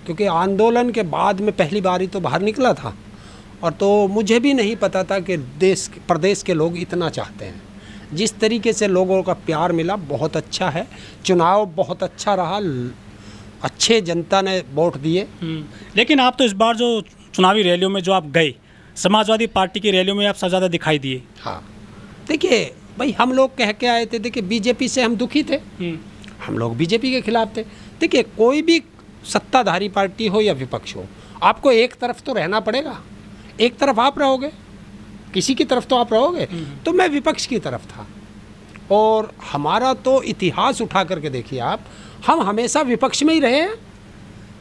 क्योंकि आंदोलन के बाद में पहली बार ही तो बाहर निकला था, और तो मुझे भी नहीं पता था कि प्रदेश के लोग इतना चाहते हैं। जिस तरीके से लोगों का प्यार मिला बहुत अच्छा है, चुनाव बहुत अच्छा रहा, अच्छे जनता ने वोट दिए। लेकिन आप तो इस बार जो चुनावी रैलियों में जो आप गए, समाजवादी पार्टी की रैलियों में आप सबसे ज़्यादा दिखाई दिए। हाँ, देखिए भाई, हम लोग कह के आए थे, देखिए बीजेपी से हम दुखी थे, हम लोग बीजेपी के खिलाफ थे। देखिए कोई भी सत्ताधारी पार्टी हो या विपक्ष हो, आपको एक तरफ तो रहना पड़ेगा, एक तरफ आप रहोगे, किसी की तरफ तो आप रहोगे। तो मैं विपक्ष की तरफ था, और हमारा तो इतिहास उठा करके देखिए आप, हम हमेशा विपक्ष में ही रहे हैं।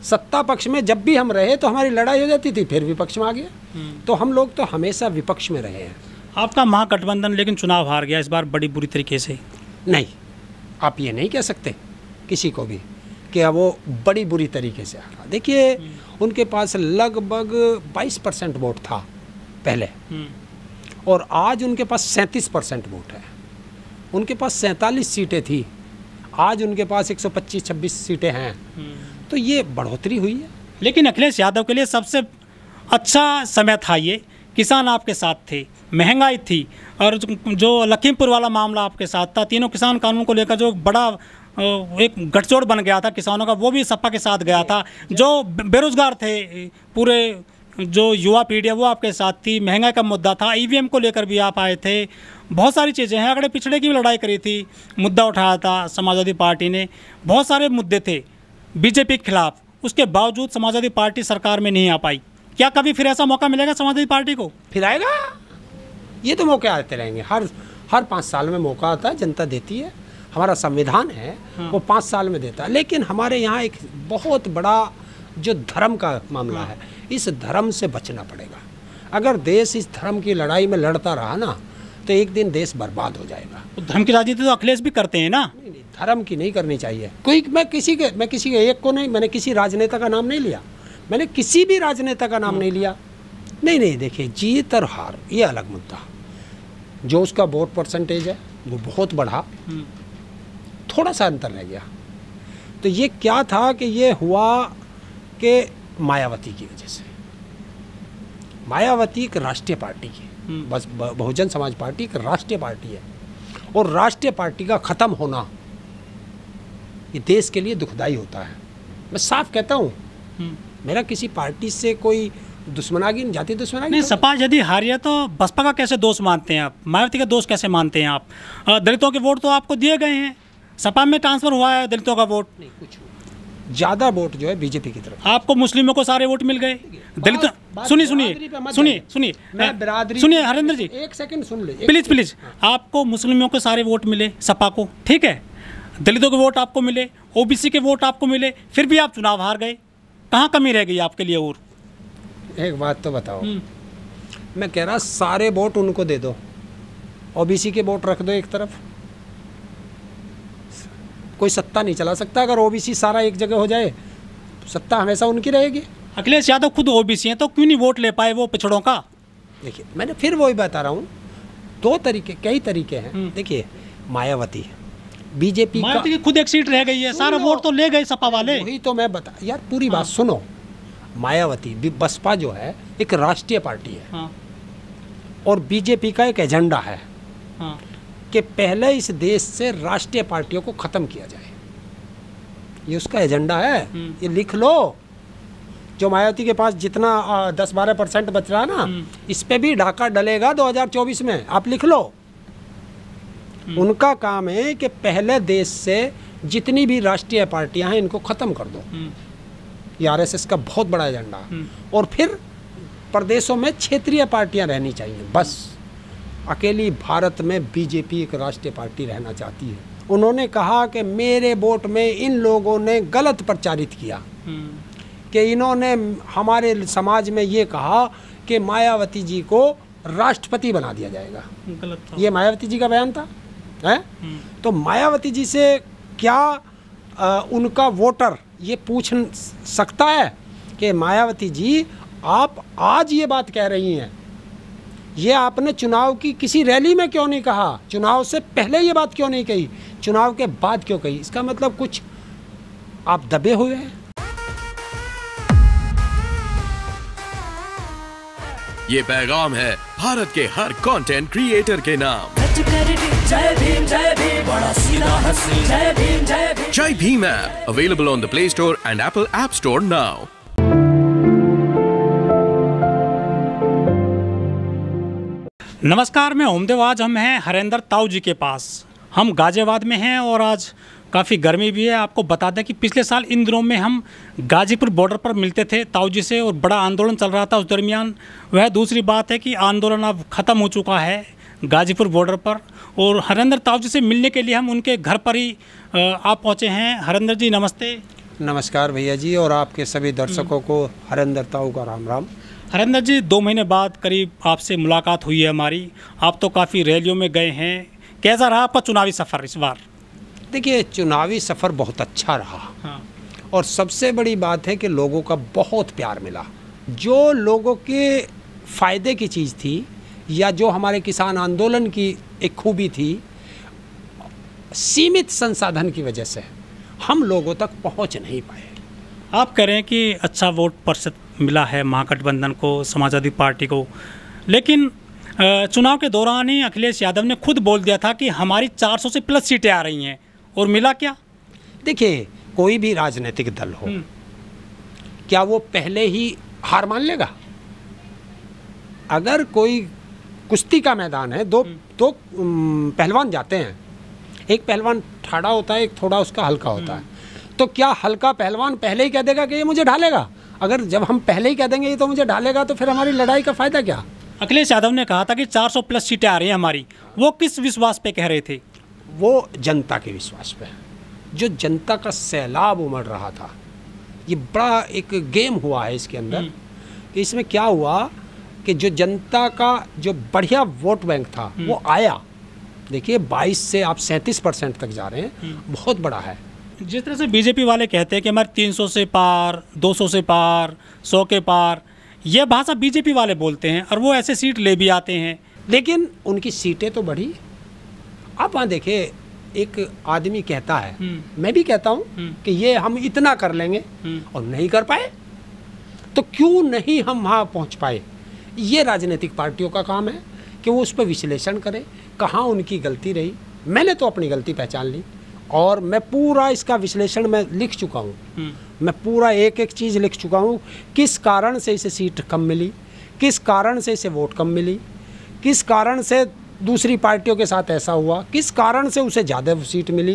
सत्ता पक्ष में जब भी हम रहे तो हमारी लड़ाई हो जाती थी, फिर विपक्ष में आ गया। तो हम लोग तो हमेशा विपक्ष में रहे हैं। आपका महागठबंधन लेकिन चुनाव हार गया इस बार बड़ी बुरी तरीके से। नहीं, आप ये नहीं कह सकते किसी को भी कि वो बड़ी बुरी तरीके से हारा। देखिए उनके पास लगभग 22% वोट था पहले, और आज उनके पास 37% वोट है। उनके पास 47 सीटें थी, आज उनके पास 125-26 सीटें हैं। तो ये बढ़ोतरी हुई है। लेकिन अखिलेश यादव के लिए सबसे अच्छा समय था ये, किसान आपके साथ थे, महंगाई थी, और जो लखीमपुर वाला मामला आपके साथ था, तीनों किसान कानून को लेकर जो बड़ा एक गठजोड़ बन गया था किसानों का, वो भी सपा के साथ गया था। जो बेरोजगार थे, पूरे जो युवा पीढ़ी है वो आपके साथ थी, महंगाई का मुद्दा था, ईवीएम को लेकर भी आप आए थे, बहुत सारी चीज़ें हैं। अगड़े पिछड़े की भी लड़ाई करी थी, मुद्दा उठाया था समाजवादी पार्टी ने, बहुत सारे मुद्दे थे बीजेपी के खिलाफ। उसके बावजूद समाजवादी पार्टी सरकार में नहीं आ पाई। क्या कभी फिर ऐसा मौका मिलेगा समाजवादी पार्टी को? फिर आएगा, ये तो मौके आते रहेंगे, हर 5 साल में मौका आता है, जनता देती है। हमारा संविधान है वो 5 साल में देता है। लेकिन हमारे यहाँ एक बहुत बड़ा जो धर्म का मामला है, इस धर्म से बचना पड़ेगा। अगर देश इस धर्म की लड़ाई में लड़ता रहा ना, तो एक दिन देश बर्बाद हो जाएगा। तो धर्म की राजनीति तो अखिलेश भी करते हैं ना? नहीं, धर्म की नहीं करनी चाहिए। मैं किसी के एक को नहीं, मैंने किसी राजनेता का नाम नहीं लिया, मैंने किसी भी राजनेता का नाम नहीं लिया। नहीं, देखिए जीत और हार ये अलग मुद्दा। जो उसका वोट परसेंटेज है वो बहुत बढ़ा, थोड़ा सा अंतर रह गया। तो ये क्या था कि ये हुआ कि मायावती की वजह से। मायावती एक राष्ट्रीय पार्टी की, बस बहुजन समाज पार्टी एक राष्ट्रीय पार्टी है, और राष्ट्रीय पार्टी का ख़त्म होना ये देश के लिए दुखदाई होता है। मैं साफ कहता हूँ, मेरा किसी पार्टी से कोई दुश्मनागी, जाति दुश्मनागी नहीं। सपा यदि हारी है तो बसपा का कैसे दोष मानते हैं आप? मायावती का दोष कैसे मानते हैं आप? दलितों के वोट तो आपको दिए गए हैं, सपा में ट्रांसफर हुआ है दलितों का वोट। नहीं, कुछ ज़्यादा वोट जो है बीजेपी की तरफ। आपको मुस्लिमों को सारे वोट मिल गए। दलित सुनिए हरेंद्र जी, एक सेकंड सुन ले प्लीज। आपको मुस्लिमों को सारे वोट मिले, सपा को, ठीक है, दलितों के वोट आपको मिले, ओबीसी के वोट आपको मिले, फिर भी आप चुनाव हार गए। कहाँ कमी रह गई आपके लिए? और एक बात तो बताओ, मैं कह रहा सारे वोट उनको दे दो, ओबीसी के वोट रख दो एक तरफ, कोई सत्ता नहीं चला सकता। अगर ओबीसी सारा एक जगह हो जाए, सत्ता हमेशा उनकी रहेगी। अखिलेश यादव खुद ओबीसी हैं, तो क्यों नहीं वोट ले पाए वो पिछड़ों का? देखिए मैंने फिर वही बता रहा हूँ, कई तरीके हैं। देखिए मायावती बीजेपी की खुद एक सीट रह गई है, सारा वोट तो ले गए सपा वाले। वही तो मैं बता, यार पूरी बात सुनो। मायावती बसपा जो है एक राष्ट्रीय पार्टी है, और बीजेपी का एक एजेंडा है कि पहले इस देश से राष्ट्रीय पार्टियों को ख़त्म किया जाए। ये उसका एजेंडा है, ये लिख लो। जो मायावती के पास जितना 10-12% बच रहा है ना, इस पे भी डाका डलेगा 2024 में, आप लिख लो। उनका काम है कि पहले देश से जितनी भी राष्ट्रीय पार्टियां हैं इनको ख़त्म कर दो। ये आरएसएस का बहुत बड़ा एजेंडा है। और फिर प्रदेशों में क्षेत्रीय पार्टियां रहनी चाहिए। बस अकेली भारत में बीजेपी एक राष्ट्रीय पार्टी रहना चाहती है। उन्होंने कहा कि मेरे वोट में इन लोगों ने गलत प्रचारित किया कि इन्होंने हमारे समाज में ये कहा कि मायावती जी को राष्ट्रपति बना दिया जाएगा। गलत था। ये मायावती जी का बयान था, है? तो मायावती जी से क्या उनका वोटर ये पूछ सकता है कि मायावती जी आप आज ये बात कह रही हैं, ये आपने चुनाव की किसी रैली में क्यों नहीं कहा? चुनाव से पहले ये बात क्यों नहीं कही? चुनाव के बाद क्यों कही? इसका मतलब कुछ आप दबे हुए हैं। ये पैगाम है भारत के हर कंटेंट क्रिएटर के नाम। जय भीम बड़ा सीधा हंसी, जय भीम जय Bhim app available on the play store and Apple app store now. नमस्कार, मैं ओमदेव। आज हम हैं हरेंद्र ताऊ जी के पास। हम गाजियाबाद में हैं और आज काफ़ी गर्मी भी है। आपको बता दें कि पिछले साल इन दिनों में हम गाजीपुर बॉर्डर पर मिलते थे ताऊ जी से और बड़ा आंदोलन चल रहा था उस दरमियान। वह दूसरी बात है कि आंदोलन अब ख़त्म हो चुका है गाजीपुर बॉर्डर पर, और हरेंद्र ताऊ जी से मिलने के लिए हम उनके घर पर ही आप पहुँचे हैं। हरेंद्र जी नमस्ते। नमस्कार भैया जी, और आपके सभी दर्शकों को हरेंद्र ताऊ का राम राम। हरेंद्र जी, 2 महीने बाद करीब आपसे मुलाकात हुई है हमारी। आप तो काफ़ी रैलियों में गए हैं। कैसा रहा आपका चुनावी सफ़र इस बार? देखिए, चुनावी सफ़र बहुत अच्छा रहा। हाँ। और सबसे बड़ी बात है कि लोगों का बहुत प्यार मिला। जो लोगों के फ़ायदे की चीज़ थी या जो हमारे किसान आंदोलन की एक खूबी थी, सीमित संसाधन की वजह से हम लोगों तक पहुंच नहीं पाए। आप कह रहे हैं कि अच्छा वोट प्रतिशत मिला है महागठबंधन को, समाजवादी पार्टी को, लेकिन चुनाव के दौरान ही अखिलेश यादव ने खुद बोल दिया था कि हमारी 400 से प्लस सीटें आ रही हैं, और मिला क्या? देखिए, कोई भी राजनीतिक दल हो, क्या वो पहले ही हार मान लेगा? अगर कोई कुश्ती का मैदान है, दो पहलवान जाते हैं, एक पहलवान ठाड़ा होता है, एक थोड़ा उसका हल्का होता है, तो क्या हल्का पहलवान पहले ही कह देगा कि ये मुझे ढालेगा? अगर जब हम पहले ही कह देंगे ये तो मुझे ढालेगा, तो फिर हमारी लड़ाई का फ़ायदा क्या? अखिलेश यादव ने कहा था कि 400 प्लस सीटें आ रही हैं हमारी। वो किस विश्वास पे कह रहे थे? वो जनता के विश्वास पे, जो जनता का सैलाब उमड़ रहा था। ये बड़ा एक गेम हुआ है इसके अंदर कि इसमें क्या हुआ कि जो जनता का जो बढ़िया वोट बैंक था वो आया। देखिए, 22 से आप 37% तक जा रहे हैं, बहुत बड़ा है। जिस तरह से बीजेपी वाले कहते हैं कि हमारे 300 से पार, 200 से पार, 100 के पार, यह भाषा बीजेपी वाले बोलते हैं और वो ऐसे सीट ले भी आते हैं, लेकिन उनकी सीटें तो बढ़ी। आप वहाँ देखिए, एक आदमी कहता है, मैं भी कहता हूँ कि ये हम इतना कर लेंगे, और नहीं कर पाए, तो क्यों नहीं हम वहाँ पहुँच पाए? ये राजनीतिक पार्टियों का काम है कि वो उस पर विश्लेषण करें, कहाँ उनकी गलती रही। मैंने तो अपनी गलती पहचान ली और मैं पूरा इसका विश्लेषण मैं लिख चुका हूँ। मैं पूरा एक एक चीज़ लिख चुका हूँ, किस कारण से इसे सीट कम मिली, किस कारण से इसे वोट कम मिली, किस कारण से दूसरी पार्टियों के साथ ऐसा हुआ, किस कारण से उसे ज़्यादा सीट मिली,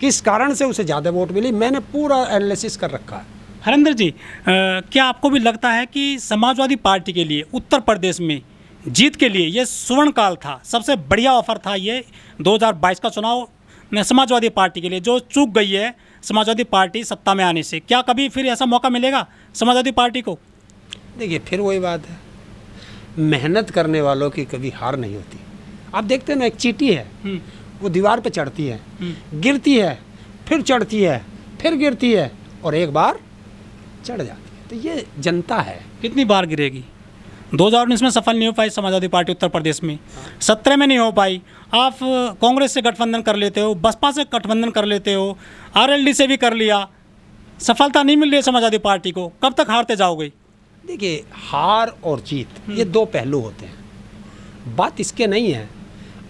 किस कारण से उसे ज़्यादा वोट मिली। मैंने पूरा एनालिसिस कर रखा है। हरेंद्र जी, क्या आपको भी लगता है कि समाजवादी पार्टी के लिए उत्तर प्रदेश में जीत के लिए ये स्वर्ण काल था, सबसे बढ़िया ऑफर था ये 2022 का चुनाव समाजवादी पार्टी के लिए, जो चूक गई है समाजवादी पार्टी सत्ता में आने से? क्या कभी फिर ऐसा मौका मिलेगा समाजवादी पार्टी को? देखिए, फिर वही बात है, मेहनत करने वालों की कभी हार नहीं होती। आप देखते हैं ना, एक चींटी है, वो दीवार पे चढ़ती है, गिरती है, फिर चढ़ती है, फिर गिरती है, और एक बार चढ़ जाती है। तो ये जनता है। कितनी बार गिरेगी? 2019 में सफल नहीं हो पाई समाजवादी पार्टी उत्तर प्रदेश में, 17 में नहीं हो पाई। आप कांग्रेस से गठबंधन कर लेते हो, बसपा से गठबंधन कर लेते हो, आरएलडी से भी कर लिया, सफलता नहीं मिल रही है समाजवादी पार्टी को। कब तक हारते जाओगे? देखिए, हार और जीत ये दो पहलू होते हैं। बात इसके नहीं है,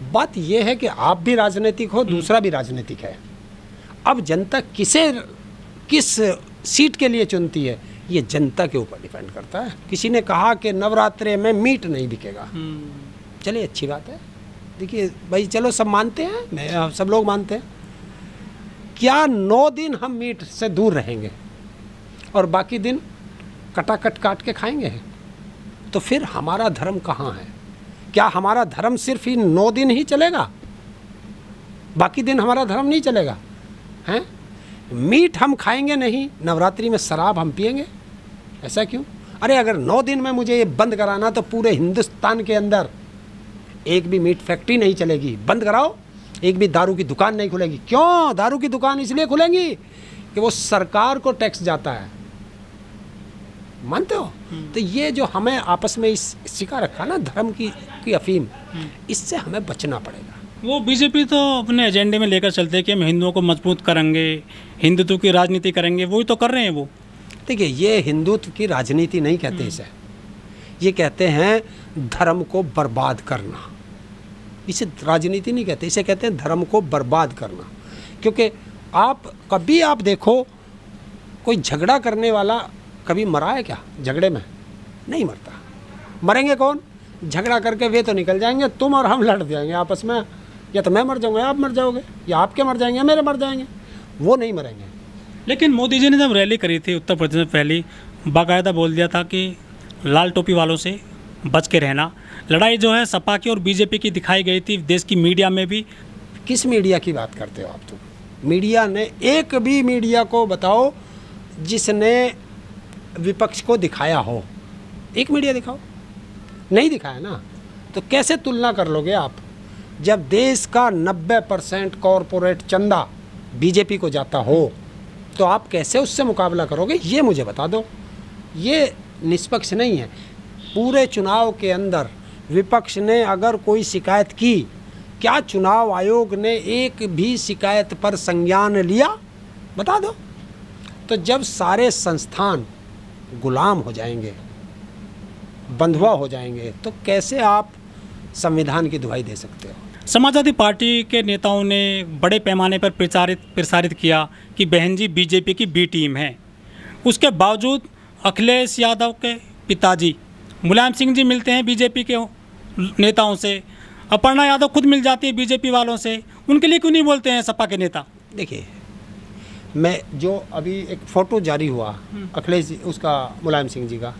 बात यह है कि आप भी राजनीतिक हो, दूसरा भी राजनीतिक है। अब जनता किस सीट के लिए चुनती है, ये जनता के ऊपर डिपेंड करता है। किसी ने कहा कि नवरात्रे में मीट नहीं बिकेगा, चलिए अच्छी बात है। देखिए भाई, चलो सब मानते हैं, सब लोग मानते हैं। क्या 9 दिन हम मीट से दूर रहेंगे और बाकी दिन कटाकट काट के खाएंगे? तो फिर हमारा धर्म कहाँ है? क्या हमारा धर्म सिर्फ ही 9 दिन ही चलेगा, बाकी दिन हमारा धर्म नहीं चलेगा? हैं? मीट हम खाएंगे नहीं, नवरात्रि में शराब हम पिएंगे, ऐसा क्यों? अरे अगर 9 दिन में मुझे ये बंद कराना, तो पूरे हिंदुस्तान के अंदर एक भी मीट फैक्ट्री नहीं चलेगी, बंद कराओ। एक भी दारू की दुकान नहीं खुलेगी। क्यों? दारू की दुकान इसलिए खुलेंगी कि वो सरकार को टैक्स जाता है, मानते हो? तो ये जो हमें आपस में इस सिखा रखा ना धर्म की अफीम, इससे हमें बचना पड़ेगा। वो बीजेपी तो अपने एजेंडे में लेकर चलते हैं कि हम हिंदुओं को मजबूत करेंगे, हिंदुत्व की राजनीति करेंगे, वही तो कर रहे हैं वो। देखिए, ये हिंदुत्व की राजनीति नहीं कहते इसे, ये कहते हैं धर्म को बर्बाद करना। इसे राजनीति नहीं कहते, इसे कहते हैं धर्म को बर्बाद करना। क्योंकि कभी आप देखो कोई झगड़ा करने वाला कभी मरा है क्या? झगड़े में नहीं मरता। मरेंगे कौन? झगड़ा करके वे तो निकल जाएंगे, तुम और हम लड़ जाएंगे आपस में, या तो मैं मर जाऊंगा, आप मर जाओगे, या आपके मर जाएंगे, मेरे मर जाएंगे, वो नहीं मरेंगे। लेकिन मोदी जी ने जब रैली करी थी उत्तर प्रदेश में, पहली बाकायदा बोल दिया था कि लाल टोपी वालों से बच के रहना। लड़ाई जो है सपा की और बीजेपी की दिखाई गई थी देश की मीडिया में भी। किस मीडिया की बात करते हो आप? तो मीडिया ने, एक भी मीडिया को बताओ जिसने विपक्ष को दिखाया हो, एक मीडिया दिखाओ। नहीं दिखाया ना, तो कैसे तुलना कर लोगे आप? जब देश का 90% कॉरपोरेट चंदा बीजेपी को जाता हो, तो आप कैसे उससे मुकाबला करोगे? ये मुझे बता दो। ये निष्पक्ष नहीं है। पूरे चुनाव के अंदर विपक्ष ने अगर कोई शिकायत की, क्या चुनाव आयोग ने एक भी शिकायत पर संज्ञान लिया? बता दो। तो जब सारे संस्थान गुलाम हो जाएंगे, बंधुआ हो जाएंगे, तो कैसे आप संविधान की दुहाई दे सकते हो? समाजवादी पार्टी के नेताओं ने बड़े पैमाने पर प्रसारित किया कि बहन जी बीजेपी की बी टीम है। उसके बावजूद अखिलेश यादव के पिताजी मुलायम सिंह जी मिलते हैं बीजेपी के नेताओं से, अपर्णा यादव खुद मिल जाती है बीजेपी वालों से, उनके लिए क्यों नहीं बोलते हैं सपा के नेता? देखिए, मैं जो अभी एक फ़ोटो जारी हुआ अखिलेश उसका, मुलायम सिंह जी का,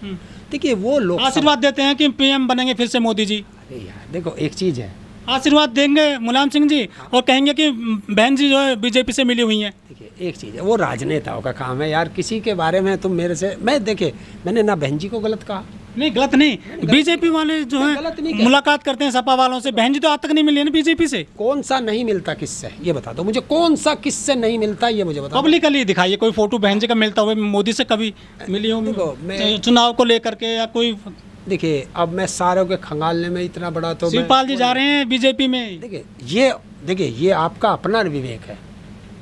देखिए वो लोग आशीर्वाद देते हैं कि पीएम बनेंगे फिर से मोदी जी। अरे यार देखो, एक चीज़ है, आशीर्वाद देंगे मुलायम सिंह जी और कहेंगे कि बहन जी जो है बीजेपी से मिली हुई हैं। देखिए एक चीज़ है, वो राजनेताओं का काम है यार। किसी के बारे में तुम मेरे से, मैं देखिए मैंने ना बहन जी को गलत कहा, नहीं गलत नहीं, बीजेपी वाले जो है मुलाकात करते हैं सपा वालों से, बहन जी तो आज तक नहीं मिली है ना बीजेपी से। कौन सा नहीं मिलता किससे, ये बता दो मुझे, कौन सा किससे नहीं मिलता ये मुझे बता। पब्लिकली दिखाइए कोई फोटो बहन जी का मिलता हुआ मोदी से कभी मिली हो चुनाव को लेकर के, या कोई। देखिए अब मैं सारों के खंगालने में इतना बड़ा, तो शिवपाल जी जा रहे हैं बीजेपी में। देखिए ये आपका अपना विवेक है।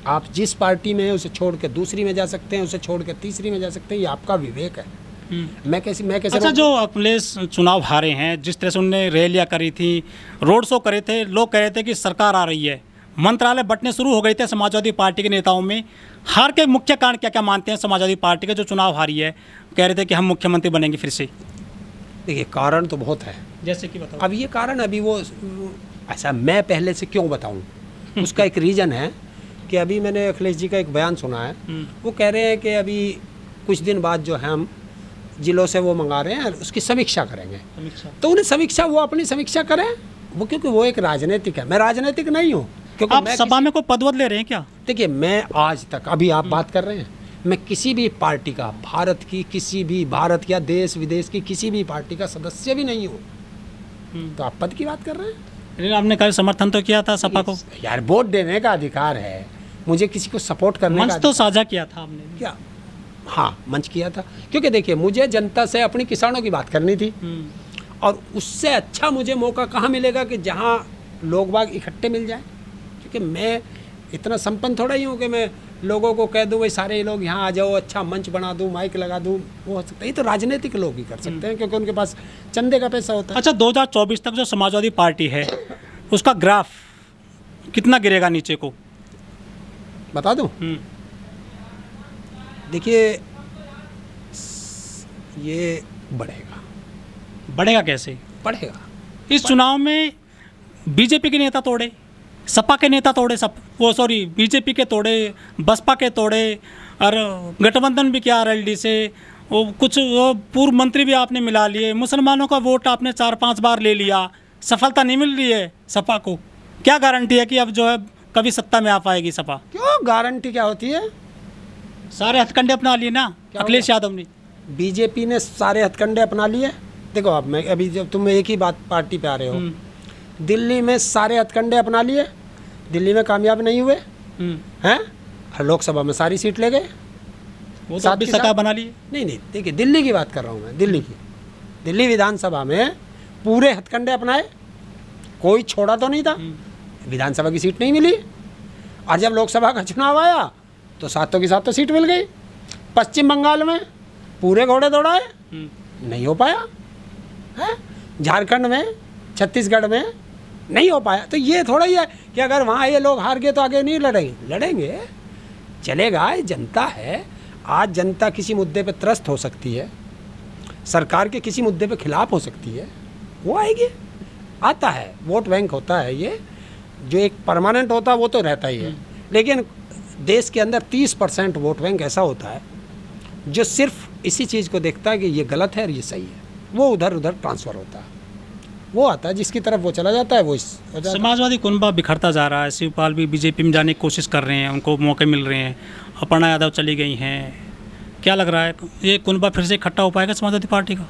आप जिस पार्टी में है उसे छोड़ के दूसरी में जा सकते हैं, उसे छोड़ के तीसरी में जा सकते हैं, ये आपका विवेक है। मैं कैसे अच्छा, जो अखिलेश चुनाव हारे हैं, जिस तरह से उन्होंने रैलियां करी थी, रोड शो करे थे, लोग कह रहे थे कि सरकार आ रही है, मंत्रालय बंटने शुरू हो गए थे समाजवादी पार्टी के नेताओं में। हार के मुख्य कारण क्या क्या मानते हैं समाजवादी पार्टी के जो चुनाव हारी है? कह रहे थे कि हम मुख्यमंत्री बनेंगे फिर से। देखिए कारण तो बहुत है, जैसे कि बताओ। अब ये कारण अभी वो ऐसा मैं पहले से क्यों बताऊं, उसका एक रीज़न है कि अभी मैंने अखिलेश जी का एक बयान सुना है। वो कह रहे हैं कि अभी कुछ दिन बाद जो है हम जिलों से वो मंगा रहे हैं, उसकी समीक्षा करेंगे। तो उन्हें समीक्षा, वो अपनी समीक्षा करें, वो क्योंकि वो एक राजनीतिक है, मैं राजनीतिक नहीं हूँ। क्योंकि आप सभा में कोई पद ले रहे हैं क्या? देखिए मैं आज तक, अभी आप बात कर रहे हैं, मैं किसी भी पार्टी का, भारत की किसी भी, भारत या देश विदेश की किसी भी पार्टी का सदस्य भी नहीं हूँ। तो आप पद की बात कर रहे हैं? लेकिन आपने कल समर्थन तो किया था सपा को। यार वोट देने का अधिकार है, मुझे किसी को सपोर्ट करने का मंच तो साझा किया था आपने क्या? हाँ मंच किया था, क्योंकि देखिए मुझे जनता से अपनी किसानों की बात करनी थी, और उससे अच्छा मुझे मौका कहाँ मिलेगा कि जहाँ लोग बाग इकट्ठे मिल जाए। क्योंकि मैं इतना संपन्न थोड़ा ही हूँ कि मैं लोगों को कह दूँ भाई सारे लोग यहाँ आ जाओ, अच्छा मंच बना दूँ, माइक लगा दूँ, वो हो सकता है। ये तो राजनीतिक लोग ही कर सकते हैं, क्योंकि उनके पास चंदे का पैसा होता है। अच्छा, 2024 तक जो समाजवादी पार्टी है उसका ग्राफ कितना गिरेगा नीचे को, बता दूँ? देखिए ये बढ़ेगा कैसे? बढ़ेगा। इस चुनाव में बीजेपी के नेता तोड़े, सपा के नेता तोड़े, बीजेपी के तोड़े, बसपा के तोड़े, और गठबंधन भी किया आरएलडी से, वो कुछ वो पूर्व मंत्री भी आपने मिला लिए, मुसलमानों का वोट आपने 4-5 बार ले लिया, सफलता नहीं मिल रही है सपा को। क्या गारंटी है कि अब जो है कभी सत्ता में आ पाएगी सपा? क्यों गारंटी क्या होती है? सारे हथकंडे अपना लिए ना अखिलेश यादव ने, बीजेपी ने सारे हथकंडे अपना लिए। देखो अब मैं अभी जब तुम एक ही बात पार्टी पे आ रहे हो, दिल्ली में सारे हथकंडे अपना लिए, दिल्ली में कामयाब नहीं हुए हैं, लोकसभा में सारी सीट ले गए, वो तो अभी सरकार बना लिए। नहीं देखिए दिल्ली की बात कर रहा हूँ मैं, दिल्ली की, दिल्ली विधानसभा में पूरे हथकंडे अपनाए, कोई छोड़ा तो नहीं था, विधानसभा की सीट नहीं मिली, और जब लोकसभा का चुनाव आया तो सातों की सातों सीट मिल गई। पश्चिम बंगाल में पूरे घोड़े दौड़ाए, नहीं हो पाया। हैं? झारखंड में, छत्तीसगढ़ में नहीं हो पाया। तो ये थोड़ा ही है कि अगर वहाँ ये लोग हार गए तो आगे नहीं लड़ेंगे, लड़ेंगे, चलेगा। ये जनता है। आज जनता किसी मुद्दे पे त्रस्त हो सकती है, सरकार के किसी मुद्दे पे खिलाफ हो सकती है, वो आएगी, आता है। वोट बैंक होता है ये, जो एक परमानेंट होता है वो तो रहता ही है, लेकिन देश के अंदर 30% वोट बैंक ऐसा होता है जो सिर्फ इसी चीज़ को देखता है कि ये गलत है और ये सही है, वो उधर उधर ट्रांसफ़र होता है, वो आता है, जिसकी तरफ वो चला जाता है वो इस हो जाता है। समाजवादी कुनबा बिखरता जा रहा है, शिवपाल भी बीजेपी में जाने की कोशिश कर रहे हैं, उनको मौके मिल रहे हैं, अपर्णा यादव चली गई हैं, क्या लग रहा है ये कुनबा फिर से इकट्ठा हो पाएगा समाजवादी पार्टी का?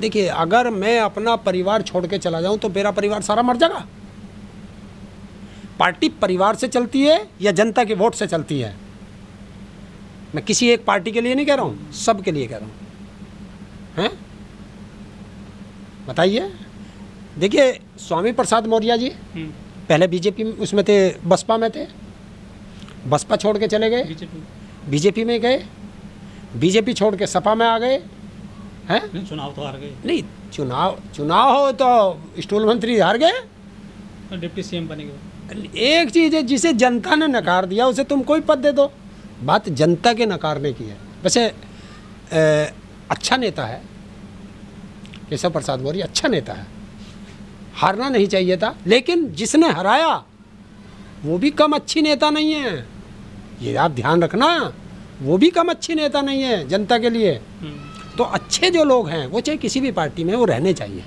देखिए, अगर मैं अपना परिवार छोड़ के चला जाऊं तो मेरा परिवार सारा मर जाएगा। पार्टी परिवार से चलती है या जनता के वोट से चलती है? मैं किसी एक पार्टी के लिए नहीं कह रहा हूँ, सब के लिए कह रहा हूँ, हैं? बताइए। देखिए, स्वामी प्रसाद मौर्य जी पहले बीजेपी में उसमें थे, बसपा में थे, बसपा छोड़ के चले गए, बीजेपी में गए, बीजेपी छोड़ के सपा में आ गए, हैं? चुनाव तो हार गए। नहीं, चुनाव हो तो स्टूल मंत्री हार गए, डिप्टी सीएम बनेंगे। एक चीज़ है, जिसे जनता ने नकार दिया उसे तुम कोई पद दे दो। बात जनता के नकारने की है। वैसे अच्छा नेता है केशव प्रसाद मौर्य, अच्छा नेता है, हारना नहीं चाहिए था, लेकिन जिसने हराया वो भी कम अच्छी नेता नहीं है, ये आप ध्यान रखना, वो भी कम अच्छी नेता नहीं है जनता के लिए। तो अच्छे जो लोग हैं वो चाहे किसी भी पार्टी में वो रहने चाहिए।